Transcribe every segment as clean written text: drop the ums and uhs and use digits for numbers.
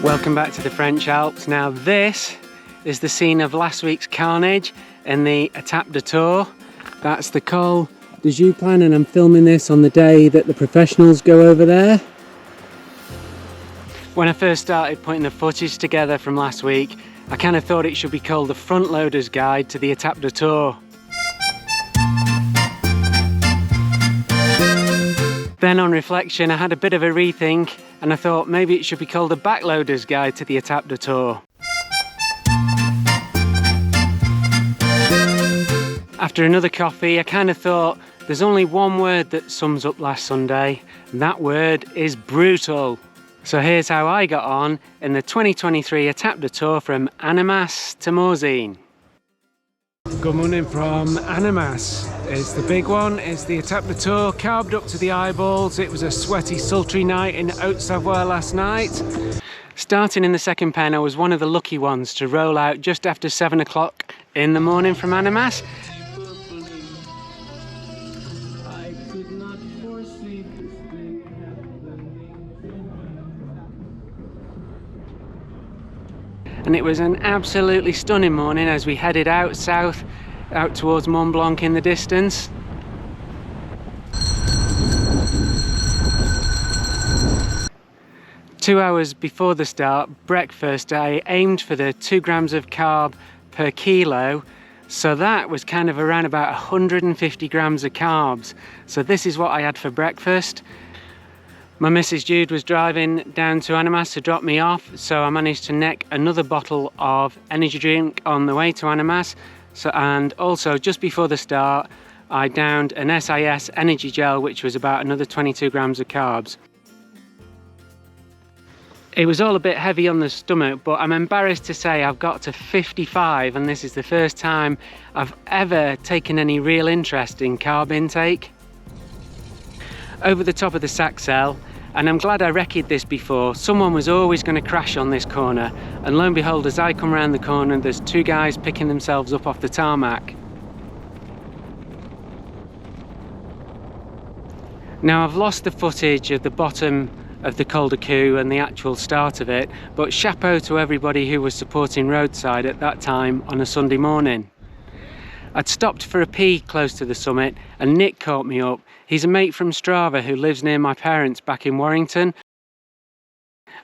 Welcome back to the French Alps. Now this is the scene of last week's carnage in the Etape de Tour. That's the Col de Joux Plane, and I'm filming this on the day that the professionals go over there. When I first started putting the footage together from last week, I kind of thought it should be called the Front Loader's Guide to the Etape de Tour. Then on reflection, I had a bit of a rethink and I thought maybe it should be called the Backloader's Guide to the Etape de Tour. After another coffee, I kind of thought there's only one word that sums up last Sunday, and that word is brutal. So here's how I got on in the 2023 Etape de Tour from Ramaz to Morzine. Good morning from Ramaz. It's the big one, it's the Etape de Tour, carbed up to the eyeballs. It was a sweaty, sultry night in Haute-Savoie last night. Starting in the second pen, I was one of the lucky ones to roll out just after 7 o'clock in the morning from Ramaz. And it was an absolutely stunning morning as we headed out south, out towards Mont Blanc in the distance. Two hours before the start, breakfast, I aimed for the 2 grams of carb per kilo. So that was kind of around about 150 grams of carbs. So this is what I had for breakfast. My Mrs. Jude was driving down to Ramaz to drop me off, so I managed to neck another bottle of energy drink on the way to Ramaz. And also just before the start, I downed an SIS energy gel, which was about another 22 grams of carbs. It was all a bit heavy on the stomach, but I'm embarrassed to say I've got to 55, and this is the first time I've ever taken any real interest in carb intake. Over the top of the Saxel, and I'm glad I recce'd this before, someone was always going to crash on this corner, and lo and behold, as I come around the corner, there's 2 guys picking themselves up off the tarmac. Now I've lost the footage of the bottom of the Col de Cou and the actual start of it, but chapeau to everybody who was supporting roadside at that time on a Sunday morning. I'd stopped for a pee close to the summit and Nick caught me up. He's a mate from Strava who lives near my parents back in Warrington.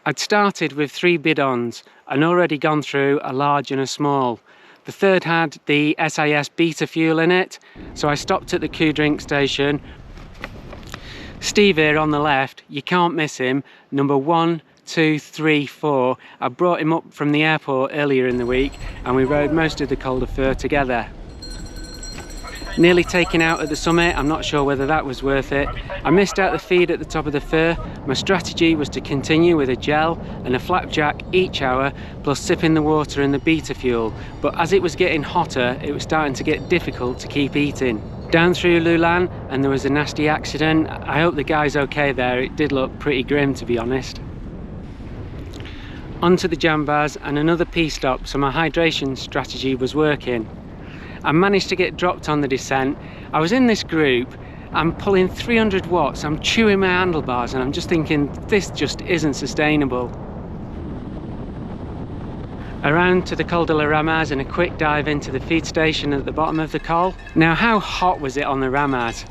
I'd started with 3 bidons and already gone through a large and a small. The third had the SIS beta fuel in it, so I stopped at the Cou drink station. Steve here on the left, you can't miss him, number 1, 2, 3, 4. I brought him up from the airport earlier in the week and we rode most of the Col de Feu together. Nearly taken out at the summit, I'm not sure whether that was worth it. I missed out the feed at the top of the Feu. My strategy was to continue with a gel and a flapjack each hour, plus sipping the water and the beta fuel. But as it was getting hotter, it was starting to get difficult to keep eating. Down through Lulan, and there was a nasty accident. I hope the guy's okay there. It did look pretty grim, to be honest. Onto the Jambaz and another pee stop, so my hydration strategy was working. I managed to get dropped on the descent. I was in this group, I'm pulling 300 watts, I'm chewing my handlebars, and I'm just thinking, this just isn't sustainable. Around to the Col de la Ramaz and a quick dive into the feed station at the bottom of the col. Now, how hot was it on the Ramaz?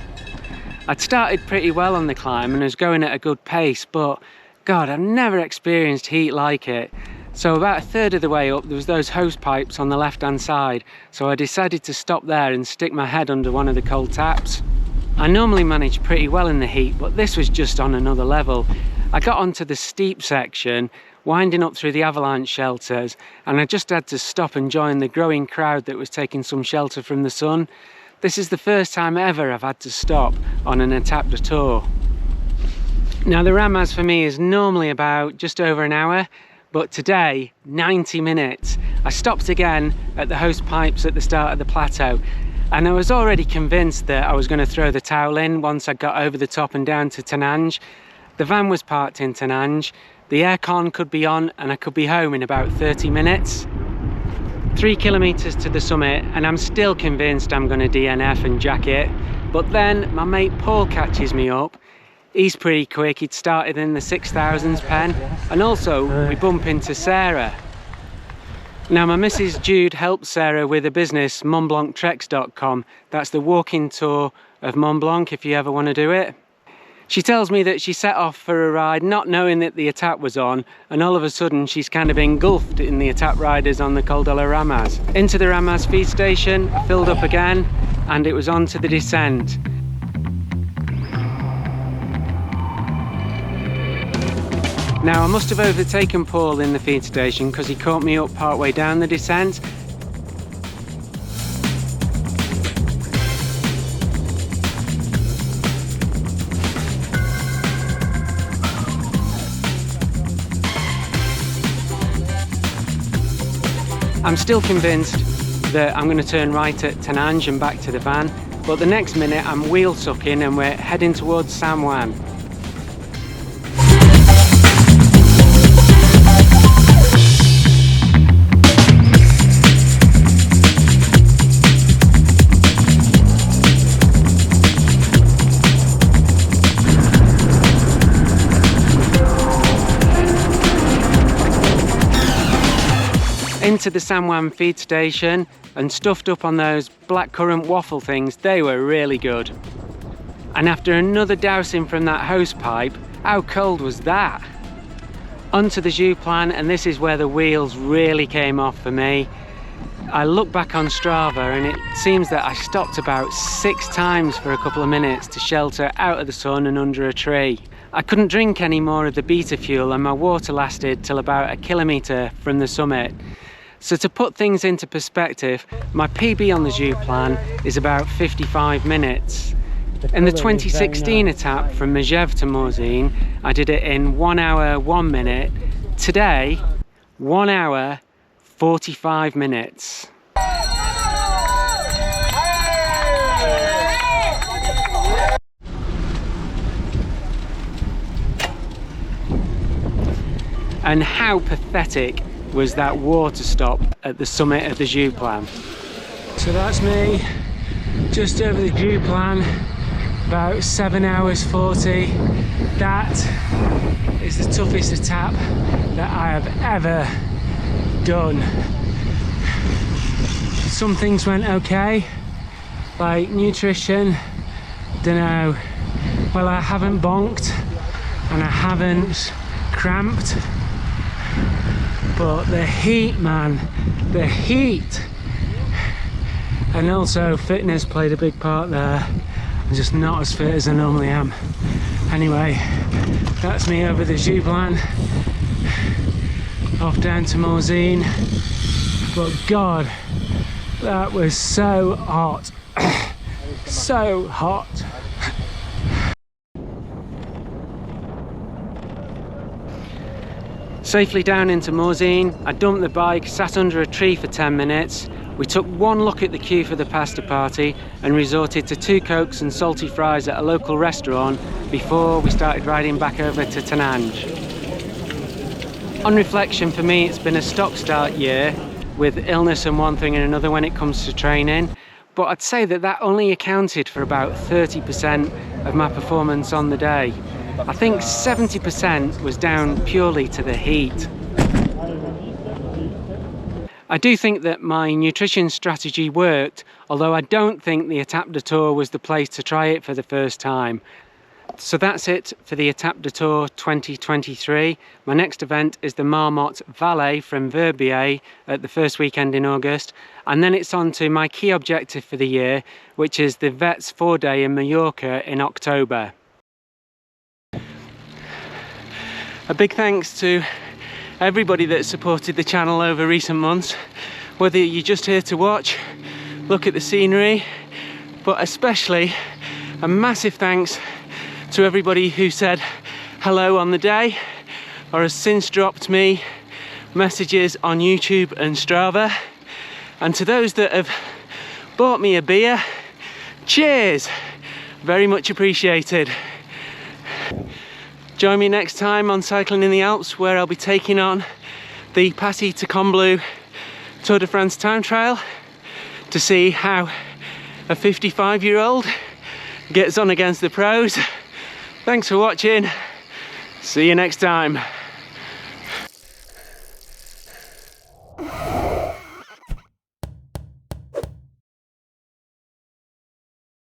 I'd started pretty well on the climb and was going at a good pace, but God, I've never experienced heat like it. So about a third of the way up, there was those hose pipes on the left-hand side, so I decided to stop there and stick my head under one of the cold taps. I normally manage pretty well in the heat, but this was just on another level. I got onto the steep section, winding up through the avalanche shelters, and I just had to stop and join the growing crowd that was taking some shelter from the sun. This is the first time ever I've had to stop on an Etape de Tour. Now the Ramaz for me is normally about just over an hour, but today 90 minutes. I stopped again at the hose pipes at the start of the plateau, and I was already convinced that I was going to throw the towel in once I got over the top and down to Tanange. The van was parked in Tanange, the aircon could be on, and I could be home in about 30 minutes. 3 kilometers to the summit, and I'm still convinced I'm going to DNF and jack it. But then my mate Paul catches me up. He's pretty quick, he'd started in the 6000s pen. And also we bump into Sarah. Now my Mrs. Jude helped Sarah with a business, montblanctreks.com. That's the walking tour of Mont Blanc if you ever want to do it. She tells me that she set off for a ride not knowing that the Etape was on, and all of a sudden she's kind of engulfed in the Etape riders on the Col de Ramaz. Into the Ramaz feed station, filled up again, and it was on to the descent. Now I must have overtaken Paul in the feed station because he caught me up partway down the descent. I'm still convinced that I'm going to turn right at Tenange and back to the van, but the next minute I'm wheel sucking and we're heading towards San Juan. Into the San Juan feed station and stuffed up on those blackcurrant waffle things. They were really good. And after another dousing from that hose pipe, how cold was that? Onto the Joux Plane, and this is where the wheels really came off for me. I look back on Strava and it seems that I stopped about 6 times for a couple of minutes to shelter out of the sun and under a tree. I couldn't drink any more of the beta fuel and my water lasted till about 1 kilometre from the summit. So to put things into perspective, my PB on the Joux Plane is about 55 minutes. In the 2016 Etape from Megève to Morzine, I did it in 1 hour 1 minute. Today, 1 hour 45 minutes. And how pathetic was that water stop at the summit of the Joux Plane. So that's me, just over the Joux Plane, about 7 hours 40. That is the toughest Etape that I have ever done. Some things went okay, like nutrition, dunno. Well, I haven't bonked and I haven't cramped. But the heat, man, the heat. And also fitness played a big part there. I'm just not as fit as I normally am. Anyway, that's me over the Joux Plane. Off down to Morzine. But God, that was so hot. So hot. Safely down into Morzine, I dumped the bike, sat under a tree for 10 minutes. We took one look at the queue for the pasta party and resorted to 2 Cokes and salty fries at a local restaurant before we started riding back over to Tenange. On reflection, for me it's been a stop-start year with illness and one thing and another when it comes to training, but I'd say that that only accounted for about 30% of my performance on the day. I think 70% was down purely to the heat. I do think that my nutrition strategy worked, although I don't think the Etape de Tour was the place to try it for the first time. So that's it for the Etape de Tour 2023. My next event is the Marmotte Valley from Verbier at the first weekend in August, and then it's on to my key objective for the year, which is the Vets 4-day in Mallorca in October. A big thanks to everybody that supported the channel over recent months, whether you're just here to watch, look at the scenery, but especially a massive thanks to everybody who said hello on the day or has since dropped me messages on YouTube and Strava, and to those that have bought me a beer, cheers, very much appreciated. Join me next time on Cycling in the Alps, where I'll be taking on the Paty to Combloux Tour de France time trial to see how a 55-year-old gets on against the pros. Thanks for watching. See you next time.